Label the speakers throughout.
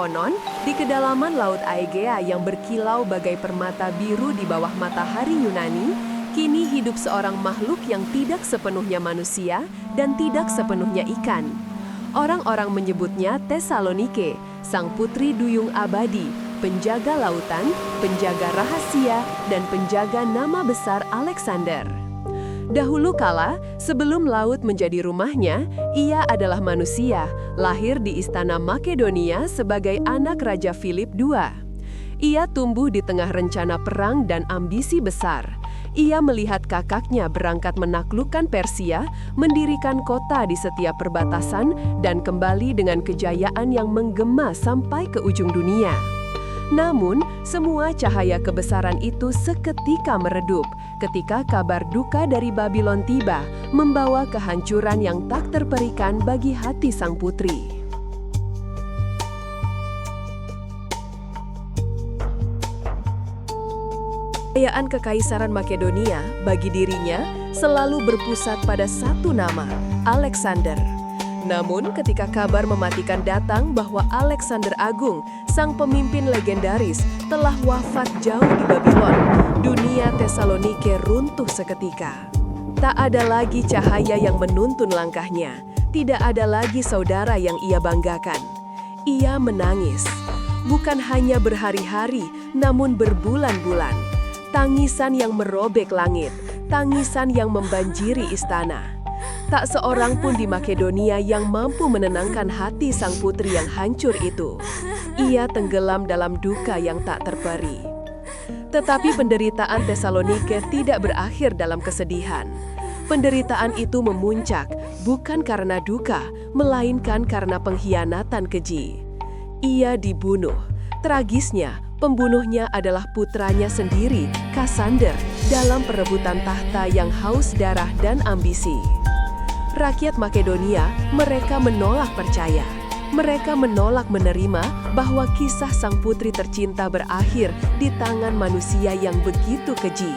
Speaker 1: Konon, di kedalaman Laut Aegea yang berkilau bagai permata biru di bawah matahari Yunani, kini hidup seorang makhluk yang tidak sepenuhnya manusia dan tidak sepenuhnya ikan. Orang-orang menyebutnya Tessalonike, sang putri duyung abadi, penjaga lautan, penjaga rahasia, dan penjaga nama besar Alexander. Dahulu kala, sebelum laut menjadi rumahnya, ia adalah manusia, lahir di istana Makedonia sebagai anak Raja Philip II. Ia tumbuh di tengah rencana perang dan ambisi besar. Ia melihat kakaknya berangkat menaklukkan Persia, mendirikan kota di setiap perbatasan, dan kembali dengan kejayaan yang menggema sampai ke ujung dunia. Namun, semua cahaya kebesaran itu seketika meredup ketika kabar duka dari Babylon tiba, membawa kehancuran yang tak terperikan bagi hati sang putri. Kekayaan Kekaisaran Makedonia bagi dirinya selalu berpusat pada satu nama, Alexander. Namun, ketika kabar mematikan datang bahwa Alexander Agung, sang pemimpin legendaris, telah wafat jauh di Babylon, dunia Tessalonike runtuh seketika. Tak ada lagi cahaya yang menuntun langkahnya, tidak ada lagi saudara yang ia banggakan. Ia menangis, bukan hanya berhari-hari, namun berbulan-bulan. Tangisan yang merobek langit, tangisan yang membanjiri istana. Tak seorang pun di Makedonia yang mampu menenangkan hati sang putri yang hancur itu. Ia tenggelam dalam duka yang tak terperi. Tetapi penderitaan Tessalonike tidak berakhir dalam kesedihan. Penderitaan itu memuncak bukan karena duka, melainkan karena pengkhianatan keji. Ia dibunuh. Tragisnya, pembunuhnya adalah putranya sendiri, Cassander, dalam perebutan tahta yang haus darah dan ambisi. Rakyat Makedonia, mereka menolak percaya. Mereka menolak menerima bahwa kisah sang putri tercinta berakhir di tangan manusia yang begitu keji.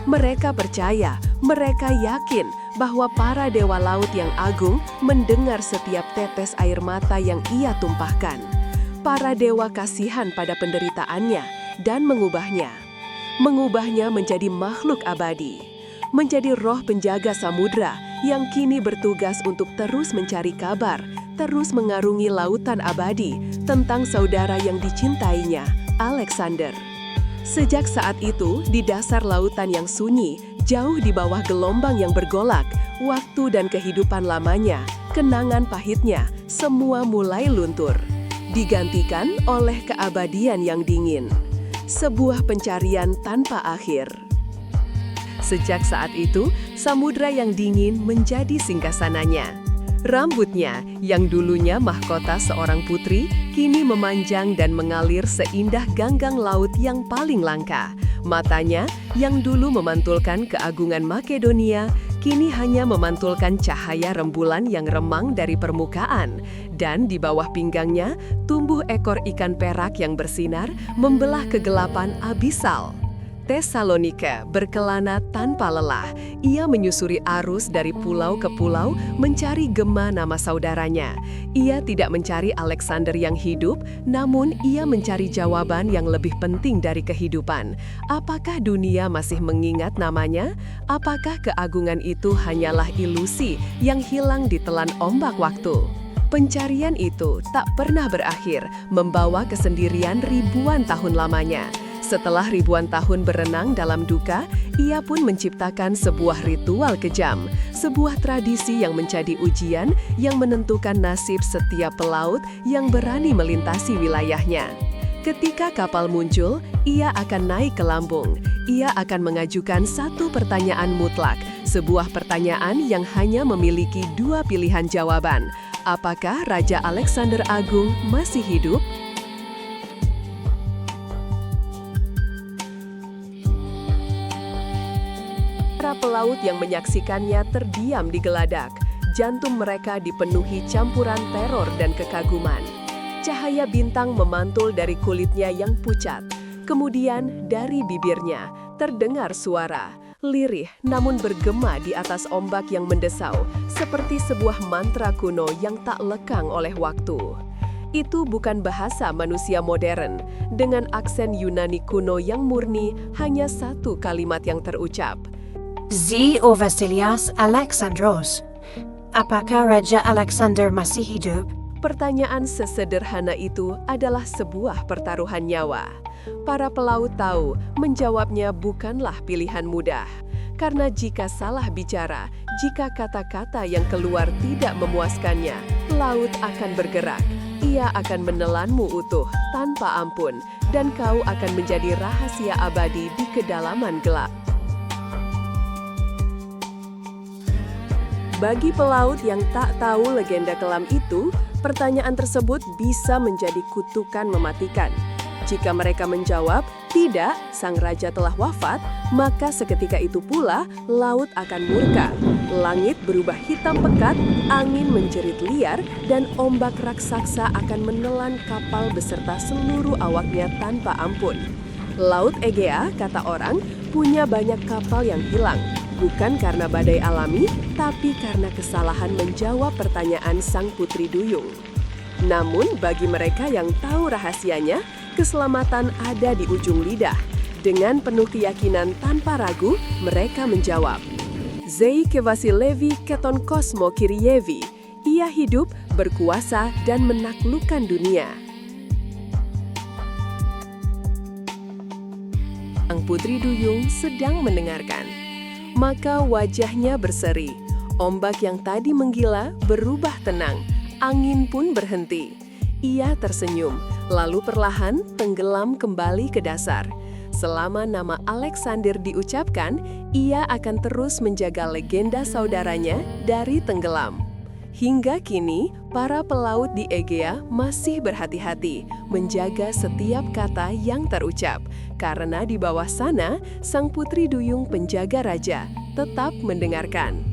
Speaker 1: Mereka percaya, mereka yakin bahwa para dewa laut yang agung mendengar setiap tetes air mata yang ia tumpahkan. Para dewa kasihan pada penderitaannya dan mengubahnya. Mengubahnya menjadi makhluk abadi. Menjadi roh penjaga samudra yang kini bertugas untuk terus mencari kabar, terus mengarungi lautan abadi tentang saudara yang dicintainya, Alexander. Sejak saat itu, di dasar lautan yang sunyi, jauh di bawah gelombang yang bergolak, waktu dan kehidupan lamanya, kenangan pahitnya, semua mulai luntur. Digantikan oleh keabadian yang dingin. Sebuah pencarian tanpa akhir. Sejak saat itu, samudra yang dingin menjadi singgasananya. Rambutnya, yang dulunya mahkota seorang putri, kini memanjang dan mengalir seindah ganggang laut yang paling langka. Matanya, yang dulu memantulkan keagungan Makedonia, kini hanya memantulkan cahaya rembulan yang remang dari permukaan. Dan di bawah pinggangnya, tumbuh ekor ikan perak yang bersinar, membelah kegelapan abisal. Tessalonike berkelana tanpa lelah. Ia menyusuri arus dari pulau ke pulau mencari gema nama saudaranya. Ia tidak mencari Alexander yang hidup, namun ia mencari jawaban yang lebih penting dari kehidupan. Apakah dunia masih mengingat namanya? Apakah keagungan itu hanyalah ilusi yang hilang ditelan ombak waktu? Pencarian itu tak pernah berakhir, membawa kesendirian ribuan tahun lamanya. Setelah ribuan tahun berenang dalam duka, ia pun menciptakan sebuah ritual kejam, sebuah tradisi yang menjadi ujian yang menentukan nasib setiap pelaut yang berani melintasi wilayahnya. Ketika kapal muncul, ia akan naik ke lambung. Ia akan mengajukan satu pertanyaan mutlak, sebuah pertanyaan yang hanya memiliki dua pilihan jawaban. Apakah Raja Alexander Agung masih hidup? Para pelaut yang menyaksikannya terdiam di geladak. Jantung mereka dipenuhi campuran teror dan kekaguman. Cahaya bintang memantul dari kulitnya yang pucat. Kemudian dari bibirnya terdengar suara, lirih namun bergema di atas ombak yang mendesau, seperti sebuah mantra kuno yang tak lekang oleh waktu. Itu bukan bahasa manusia modern, dengan aksen Yunani kuno yang murni hanya satu kalimat yang terucap.
Speaker 2: Z o Vasilias Alexandros. Apakah Raja Alexander masih hidup?
Speaker 1: Pertanyaan sesederhana itu adalah sebuah pertaruhan nyawa. Para pelaut tahu menjawabnya bukanlah pilihan mudah. Karena jika salah bicara, jika kata-kata yang keluar tidak memuaskannya, laut akan bergerak. Ia akan menelanmu utuh tanpa ampun, dan kau akan menjadi rahasia abadi di kedalaman gelap. Bagi pelaut yang tak tahu legenda kelam itu, pertanyaan tersebut bisa menjadi kutukan mematikan. Jika mereka menjawab, tidak, sang raja telah wafat, maka seketika itu pula laut akan murka. Langit berubah hitam pekat, angin menjerit liar, dan ombak raksasa akan menelan kapal beserta seluruh awaknya tanpa ampun. Laut Egea, kata orang, punya banyak kapal yang hilang. Bukan karena badai alami, tapi karena kesalahan menjawab pertanyaan sang putri duyung. Namun bagi mereka yang tahu rahasianya, keselamatan ada di ujung lidah. Dengan penuh keyakinan tanpa ragu, mereka menjawab. Zei Vasilevi Keton Kosmo Kirievi. Ia hidup, berkuasa, dan menaklukkan dunia. Sang putri duyung sedang mendengarkan. Maka wajahnya berseri. Ombak yang tadi menggila berubah tenang. Angin pun berhenti. Ia tersenyum, lalu perlahan tenggelam kembali ke dasar. Selama nama Alexander diucapkan, ia akan terus menjaga legenda saudaranya dari tenggelam. Hingga kini, para pelaut di Egea masih berhati-hati menjaga setiap kata yang terucap. Karena di bawah sana, sang putri duyung penjaga raja tetap mendengarkan.